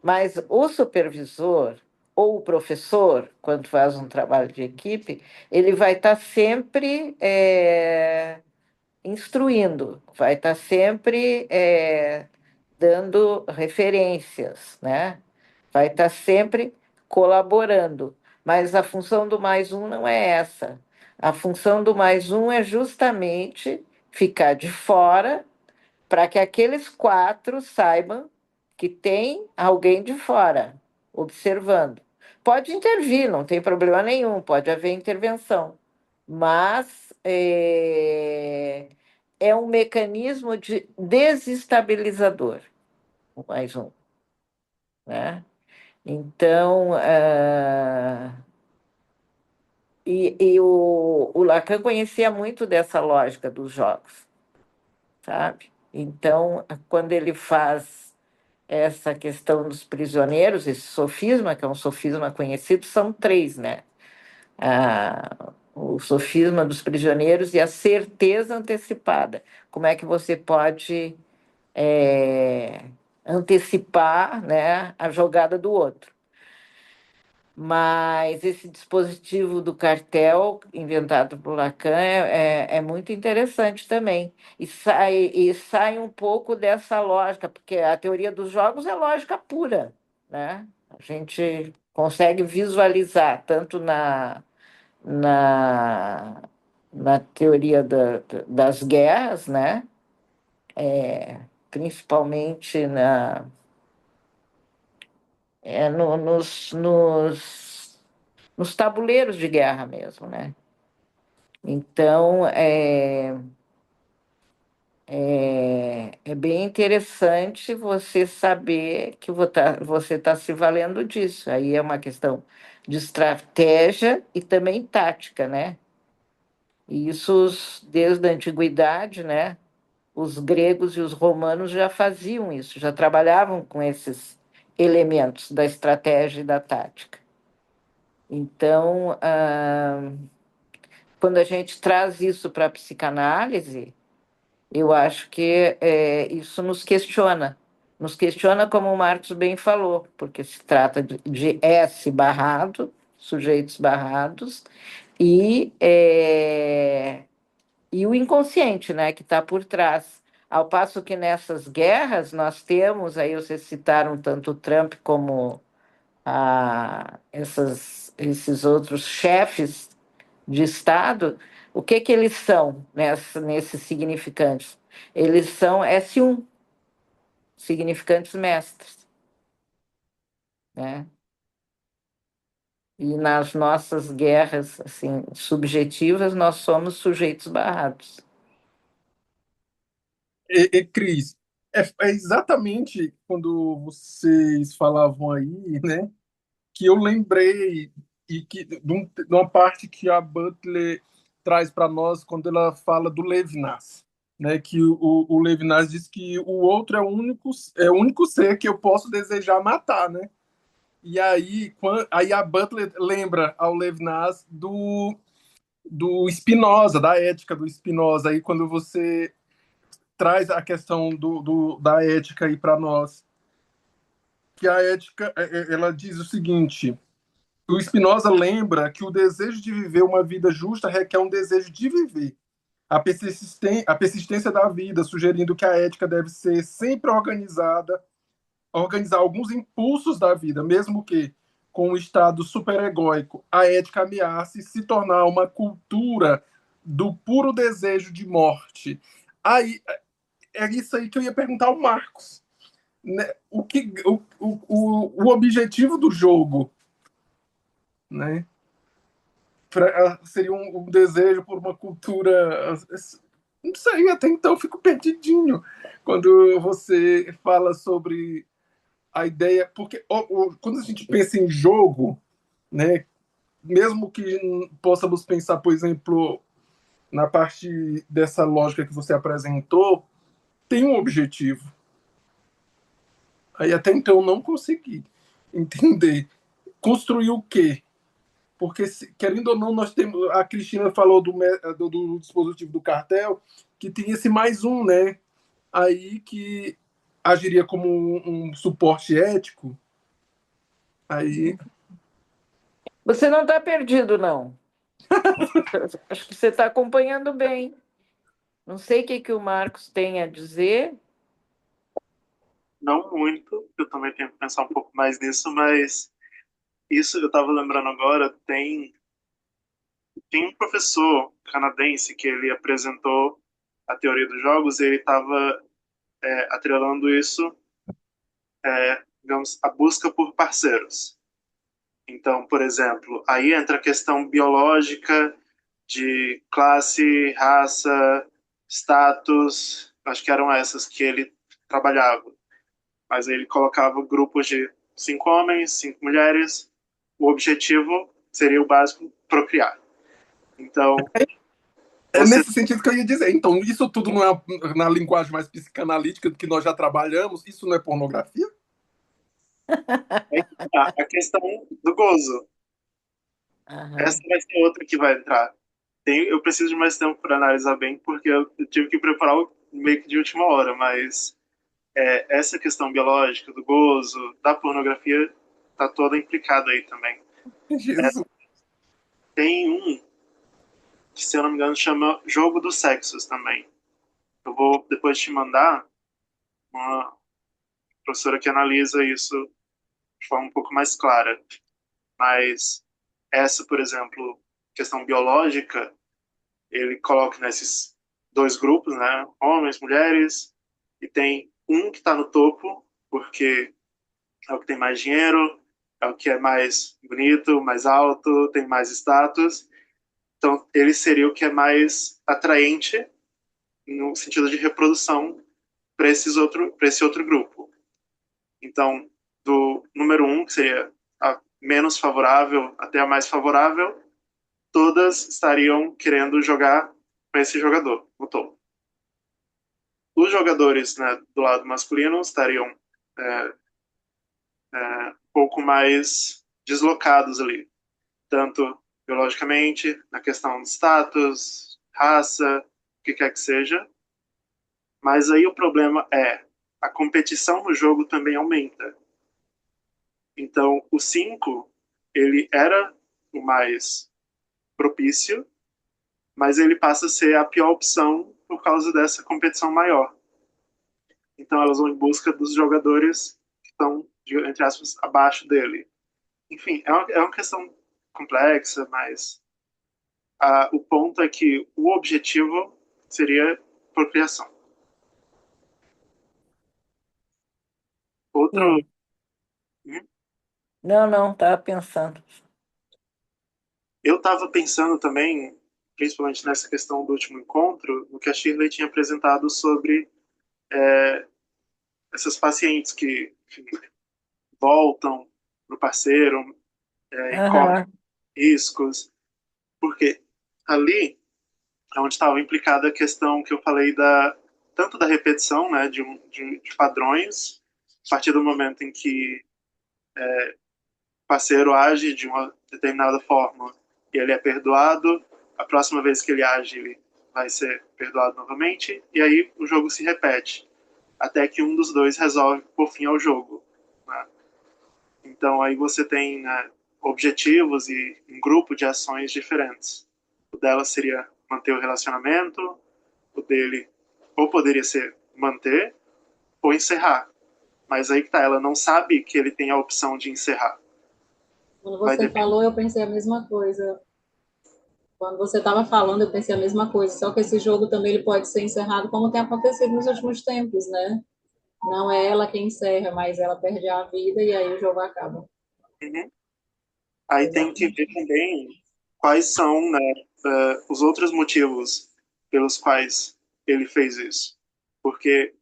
Mas o supervisor ou o professor, quando faz um trabalho de equipe, ele vai estar sempre instruindo, vai estar sempre dando referências, né? Vai estar sempre colaborando. Mas a função do mais um não é essa. A função do mais um é justamente ficar de fora para que aqueles quatro saibam que tem alguém de fora observando. Pode intervir, não tem problema nenhum, pode haver intervenção, mas é um mecanismo de desestabilizador, mais um, né? Então, o Lacan conhecia muito dessa lógica dos jogos, sabe? Então, quando ele faz essa questão dos prisioneiros, esse sofisma, que é um sofisma conhecido, são três, né? O sofisma dos prisioneiros e a certeza antecipada. Como é que você pode antecipar, né, a jogada do outro? Mas esse dispositivo do cartel, inventado por Lacan, é muito interessante também. E sai um pouco dessa lógica, porque a teoria dos jogos é lógica pura, né? A gente consegue visualizar, tanto na, na teoria das guerras, né? Principalmente nos tabuleiros de guerra mesmo, né? Então, é bem interessante você saber que você está se valendo disso. Aí é uma questão de estratégia e também tática, né? E isso desde a antiguidade, né? Os gregos e os romanos já faziam isso, já trabalhavam com esses elementos da estratégia e da tática. Então, quando a gente traz isso para a psicanálise, eu acho que isso nos questiona como o Marx bem falou, porque se trata de S barrado, sujeitos barrados, e o inconsciente, né, que está por trás. Ao passo que nessas guerras nós temos, aí vocês citaram tanto o Trump como esses outros chefes de Estado, o que eles são nesses significantes? Eles são S1, significantes mestres, né? E nas nossas guerras assim, subjetivas, nós somos sujeitos barrados. Cris, é exatamente quando vocês falavam aí, né, que eu lembrei e que de uma parte que a Butler traz para nós quando ela fala do Levinas, né, que o Levinas diz que o outro é o único ser que eu posso desejar matar, né? E aí a Butler lembra ao Levinas do Spinoza, da ética do Spinoza, aí quando você traz a questão da ética aí para nós, que a ética ela diz o seguinte: o Spinoza lembra que o desejo de viver uma vida justa requer um desejo de viver. A persistência da vida, sugerindo que a ética deve ser sempre organizar alguns impulsos da vida, mesmo que com um estado superegóico, a ética ameace se tornar uma cultura do puro desejo de morte. Aí, é isso aí que eu ia perguntar ao Marcos. Né? O objetivo do jogo, né? Seria um desejo por uma cultura. Não sei, até então eu fico perdidinho quando você fala sobre a ideia. Porque quando a gente pensa em jogo, né? Mesmo que possamos pensar, por exemplo, na parte dessa lógica que você apresentou, tem um objetivo. Aí até então eu não consegui entender. Construir o quê? Porque, querendo ou não, nós temos. A Cristina falou do dispositivo do cartel, que tem esse mais um, né? Aí que agiria como um suporte ético. Aí. Você não está perdido, não. Acho que você está acompanhando bem. Não sei o que o Marcos tem a dizer. Não muito, eu também tenho que pensar um pouco mais nisso, mas isso eu estava lembrando agora, tem um professor canadense que ele apresentou a teoria dos jogos e ele estava atrelando isso, digamos, a busca por parceiros. Então, por exemplo, aí entra a questão biológica de classe, raça, status, acho que eram essas que ele trabalhava. Mas ele colocava grupos de 5 homens, 5 mulheres. O objetivo seria o básico, procriar. Então, É você nesse sentido que eu ia dizer. Então, isso tudo não é na linguagem mais psicanalítica que nós já trabalhamos, isso não é pornografia? a questão do gozo. Essa Aham. vai ser outra que vai entrar. Eu preciso de mais tempo para analisar bem, porque eu tive que preparar o meio que de última hora, mas essa questão biológica, do gozo, da pornografia, tá toda implicada aí também. Jesus. Tem um que, se eu não me engano, chama Jogo dos Sexos também. Eu vou depois te mandar uma professora que analisa isso de forma um pouco mais clara. Mas essa, por exemplo, questão biológica, ele coloca nesses dois grupos, né? Homens, mulheres, e tem um que está no topo, porque é o que tem mais dinheiro, é o que é mais bonito, mais alto, tem mais status. Então, ele seria o que é mais atraente no sentido de reprodução para esse outro grupo. Então, do número um, que seria a menos favorável até a mais favorável, todas estariam querendo jogar com esse jogador no topo. Os jogadores, né, do lado masculino estariam é, um pouco mais deslocados ali, tanto biologicamente, na questão de status, raça, o que quer que seja. Mas aí o problema é a competição no jogo também aumenta. Então, o 5 ele era o mais propício, mas ele passa a ser a pior opção por causa dessa competição maior. Então elas vão em busca dos jogadores que estão, entre aspas, abaixo dele. Enfim, é uma questão complexa, mas o ponto é que o objetivo seria procriação. Outro. Sim. Não, não, estava pensando. Eu estava pensando também, principalmente nessa questão do último encontro, no que a Shirley tinha apresentado sobre essas pacientes que, enfim, voltam para o parceiro e correm Aham. riscos, porque ali é onde estava implicada a questão que eu falei tanto da repetição, né, de padrões, a partir do momento em que o parceiro age de uma determinada forma e ele é perdoado, a próxima vez que ele age, ele vai ser perdoado novamente, e aí o jogo se repete, até que um dos dois resolve por fim ao jogo. Né? Então aí você tem, né, objetivos e um grupo de ações diferentes. O dela seria manter o relacionamento, o dele ou poderia ser manter ou encerrar. Mas aí que tá, ela não sabe que ele tem a opção de encerrar. Quando Vai você depender. falou, eu pensei a mesma coisa. Quando você estava falando, eu pensei a mesma coisa. Só que esse jogo também ele pode ser encerrado como tem acontecido nos últimos tempos, né? Não é ela quem encerra, mas ela perde a vida e aí o jogo acaba. Uhum. Aí tem que ver Exatamente. também quais são, né, os outros motivos pelos quais ele fez isso. Porque,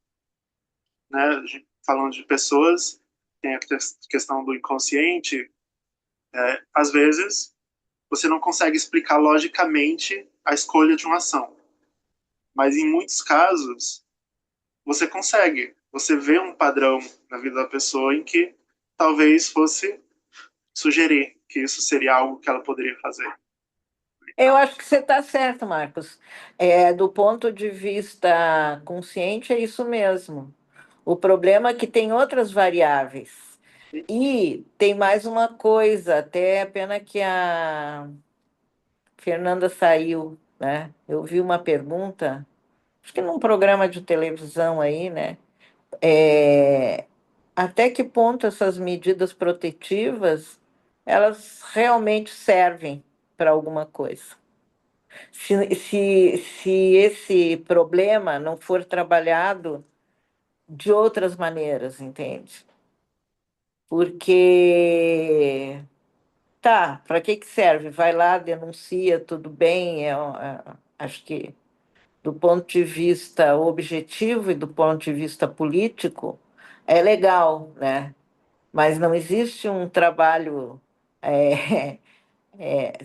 né, falando de pessoas, tem a questão do inconsciente, às vezes você não consegue explicar logicamente a escolha de uma ação. Mas em muitos casos, você consegue. Você vê um padrão na vida da pessoa em que talvez fosse sugerir que isso seria algo que ela poderia fazer. Eu acho que você está certo, Marcos. Do ponto de vista consciente, é isso mesmo. O problema é que tem outras variáveis. E tem mais uma coisa, até é pena que a Fernanda saiu, né? Eu vi uma pergunta, acho que num programa de televisão aí, né? É, até que ponto essas medidas protetivas elas realmente servem para alguma coisa? Se esse problema não for trabalhado de outras maneiras, entende? Porque tá, para que que serve? Vai lá, denuncia, tudo bem. Acho que do ponto de vista objetivo e do ponto de vista político é legal, né? Mas não existe um trabalho é,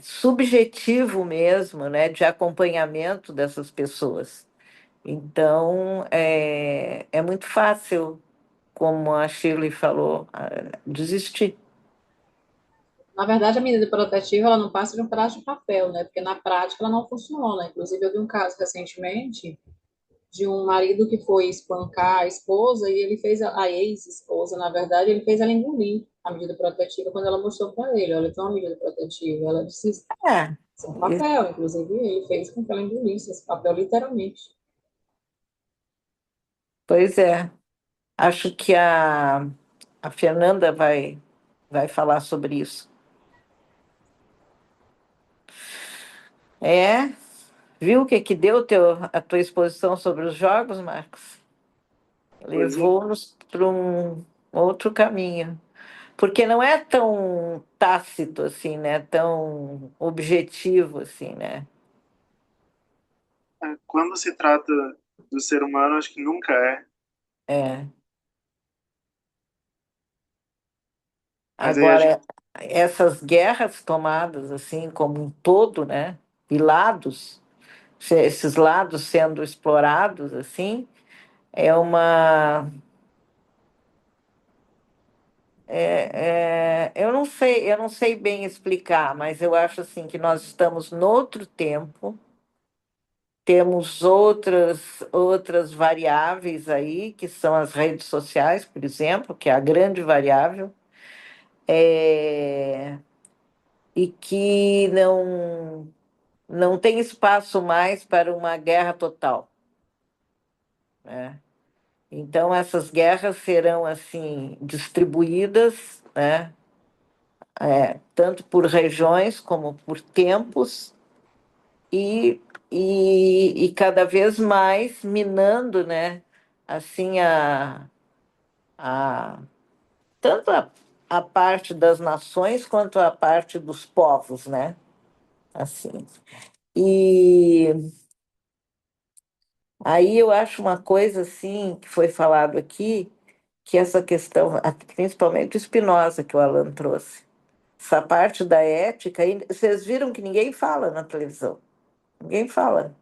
subjetivo mesmo, né, de acompanhamento dessas pessoas. Então, é muito fácil, como a Shirley falou, desistir. Na verdade, a medida protetiva ela não passa de um pedaço de papel, né? Porque na prática ela não funciona. Inclusive, eu vi um caso recentemente de um marido que foi espancar a esposa e ele fez a ex-esposa, na verdade, ele fez ela engolir a medida protetiva quando ela mostrou para ele, olha, tem uma medida protetiva. Ela disse, isso É, é um papel, inclusive ele fez com que ela engolisse esse papel literalmente. pois é. Acho que a Fernanda vai falar sobre isso. É, viu o que que deu a tua exposição sobre os jogos, Marcos? Pois é. Levou-nos para um outro caminho. Porque não é tão tácito assim, né? Tão objetivo assim, né? Quando se trata do ser humano, acho que nunca é. É. Mas aí a gente. Agora, essas guerras tomadas assim como um todo, né? E lados, esses lados sendo explorados assim, é uma eu não sei bem explicar, mas eu acho assim que nós estamos noutro tempo, temos outras variáveis aí, que são as redes sociais, por exemplo, que é a grande variável. É, e que não tem espaço mais para uma guerra total, né? Então, essas guerras serão assim distribuídas, né? Tanto por regiões como por tempos, e, e cada vez mais minando, né? Assim, a, tanto a parte das nações quanto a parte dos povos, né? Assim. E aí eu acho uma coisa assim que foi falado aqui, que essa questão, principalmente o Spinoza, que o Alan trouxe, essa parte da ética, vocês viram que ninguém fala na televisão, ninguém fala.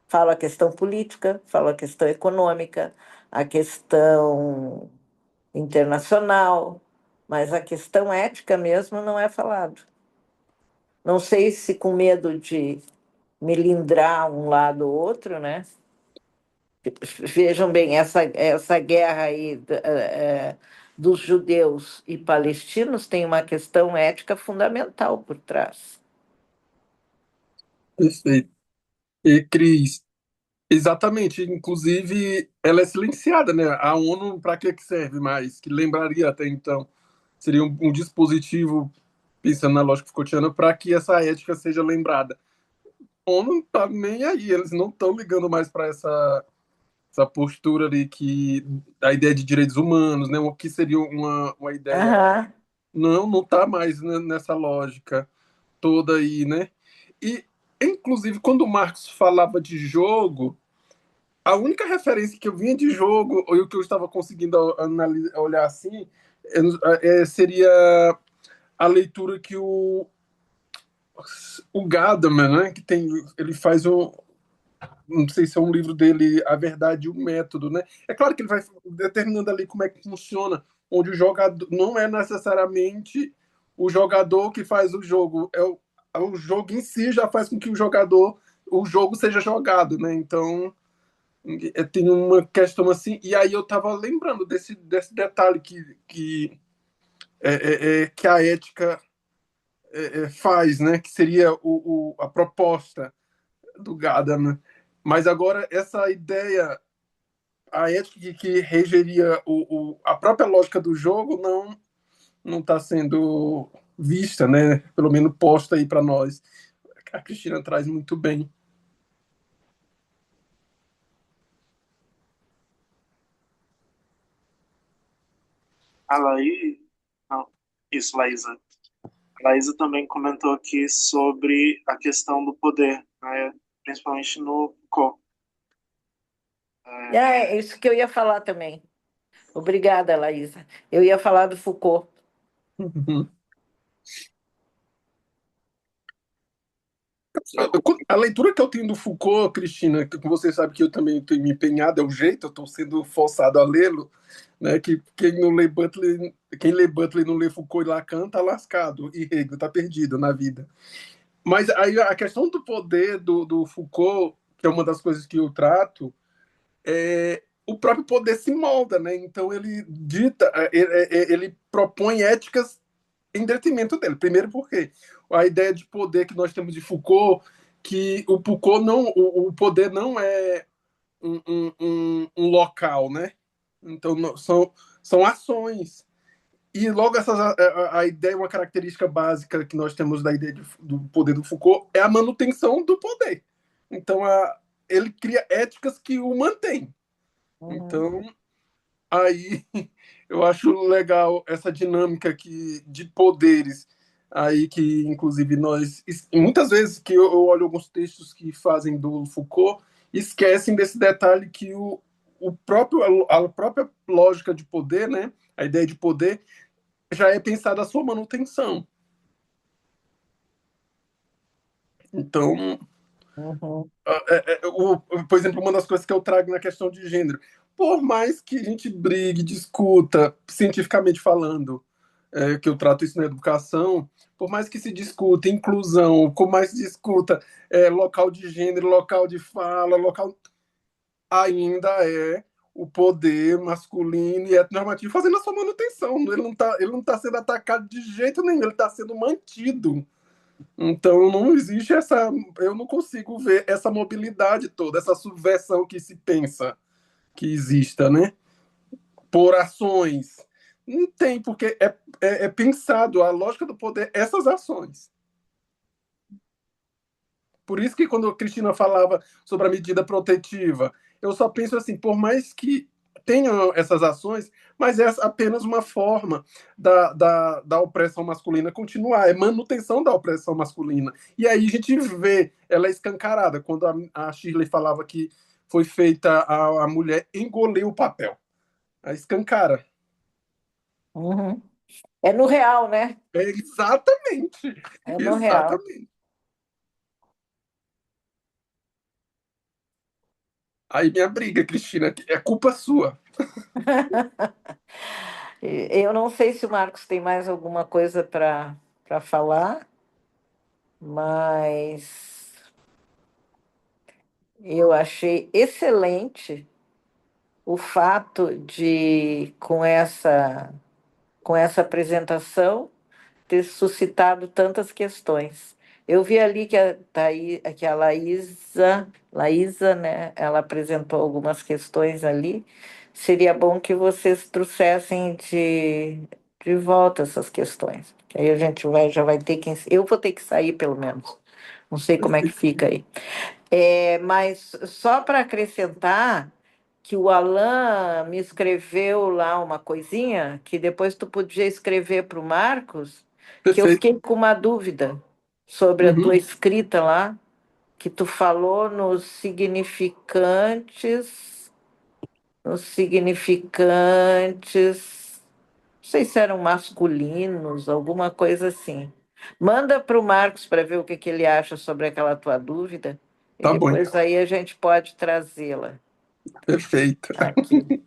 Fala a questão política, fala a questão econômica, a questão internacional, mas a questão ética mesmo não é falado. Não sei se com medo de melindrar um lado ou outro, né? Vejam bem, essa guerra aí dos judeus e palestinos tem uma questão ética fundamental por trás. Perfeito. E, Cris, exatamente. Inclusive, ela é silenciada, né? A ONU, para que serve mais? Que lembraria até então. Seria um dispositivo, pensando na lógica Foucaultiana, para que essa ética seja lembrada. A ONU não está nem aí, eles não estão ligando mais para essa postura ali que a ideia de direitos humanos, né? O que seria uma ideia. Aham. Não está mais nessa lógica toda aí, né? E, inclusive, quando o Marx falava de jogo, a única referência que eu vinha de jogo, ou o que eu estava conseguindo olhar assim, seria a leitura que o Gadamer, né, que tem, ele faz não sei se é um livro dele, A Verdade e o Método, né? É claro que ele vai determinando ali como é que funciona, onde o jogador não é necessariamente o jogador que faz o jogo, o jogo em si já faz com que o jogo seja jogado, né? Então, tem uma questão assim, e aí eu estava lembrando desse detalhe que a ética faz, né? Que seria a proposta do Gadamer. Mas agora essa ideia, a ética que regeria a própria lógica do jogo não está sendo vista, né? Pelo menos posta aí para nós. A Cristina traz muito bem. A Laís, não, isso, Laísa. A Laísa também comentou aqui sobre a questão do poder, né, principalmente no Foucault. É isso que eu ia falar também. Obrigada, Laísa. Eu ia falar do Foucault. A leitura que eu tenho do Foucault, Cristina, que você sabe que eu também tenho me empenhado, é o jeito, eu estou sendo forçado a lê-lo, né? Que quem lê Butler e não lê Foucault e Lacan está lascado, e Hegel está perdido na vida. Mas aí a questão do poder do Foucault, que é uma das coisas que eu trato, o próprio poder se molda, né? Então ele dita, ele propõe éticas em detrimento dele. Primeiro porque a ideia de poder que nós temos de Foucault, que o Foucault não, o poder não é um local, né? Então são ações. E logo a ideia, uma característica básica que nós temos da ideia do poder do Foucault é a manutenção do poder. Então ele cria éticas que o mantêm. Uhum. Então aí eu acho legal essa dinâmica de poderes aí que inclusive nós muitas vezes que eu olho alguns textos que fazem do Foucault esquecem desse detalhe que a própria lógica de poder, né, a ideia de poder já é pensada a sua manutenção. Então, Uhum. por exemplo, uma das coisas que eu trago na questão de gênero, por mais que a gente brigue, discuta, cientificamente falando, que eu trato isso na educação, por mais que se discuta inclusão, por mais que se discuta local de gênero, local de fala, ainda é o poder masculino e heteronormativo fazendo a sua manutenção. Ele não tá sendo atacado de jeito nenhum, ele está sendo mantido. Então não existe essa. Eu não consigo ver essa mobilidade toda, essa subversão que se pensa que exista, né? Por ações. Não tem, porque é pensado a lógica do poder, essas ações. Por isso que quando a Cristina falava sobre a medida protetiva, eu só penso assim, por mais que tenham essas ações, mas é apenas uma forma da opressão masculina continuar, é manutenção da opressão masculina. E aí a gente vê ela escancarada, quando a Shirley falava que foi feita a mulher engolir o papel. A escancara. Uhum. É no real, né? É exatamente, É no real. exatamente. Aí minha briga, Cristina, é culpa sua. Eu não sei se o Marcos tem mais alguma coisa para falar, mas eu achei excelente o fato de, com essa apresentação, ter suscitado tantas questões. Eu vi ali que a Laísa, né, ela apresentou algumas questões ali. Seria bom que vocês trouxessem de volta essas questões. Que aí a gente já vai ter que. Eu vou ter que sair, pelo menos. Não sei como é que fica aí. Mas só para acrescentar que o Alan me escreveu lá uma coisinha que depois tu podia escrever para o Marcos, que eu Perfeito. fiquei com uma dúvida sobre a tua Uhum. escrita lá, que tu falou nos significantes, não sei se eram masculinos, alguma coisa assim. Manda para o Marcos para ver o que ele acha sobre aquela tua dúvida, e Tá bom, depois aí a gente pode trazê-la perfeito. aqui.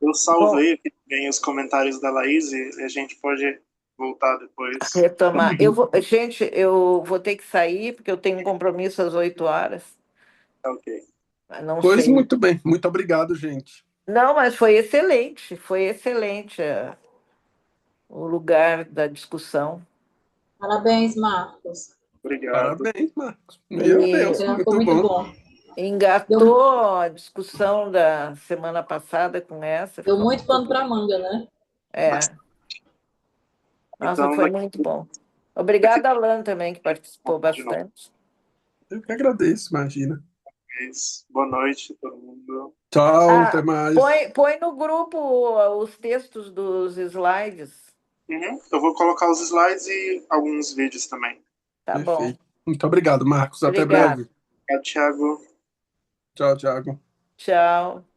Eu Bom, salvei aqui também os comentários da Laís e a gente pode voltar depois. retomar. Gente, eu vou ter que sair porque eu tenho um compromisso às 8 horas. Tá ok. Não Pois sei. muito bem, muito obrigado, gente. Não, mas foi excelente o lugar da discussão. Parabéns, Marcos. Obrigado. Parabéns, Marcos. Meu E Deus, Esse foi muito muito bom. bom. Deu, engatou a discussão da semana passada com essa, deu ficou muito muito pano bom. para manga, né? É, nossa, Então, foi muito bom. Obrigada, Alan, também, que participou de novo. bastante. Eu que agradeço, imagina. Boa noite, todo mundo. Tchau, até Ah, mais. põe no grupo os textos dos slides. Uhum. Eu vou colocar os slides e alguns vídeos também. Tá bom. Perfeito. Muito obrigado, Marcos. Até Obrigada. breve. Tchau, Thiago. Tchau, Thiago. Tchau.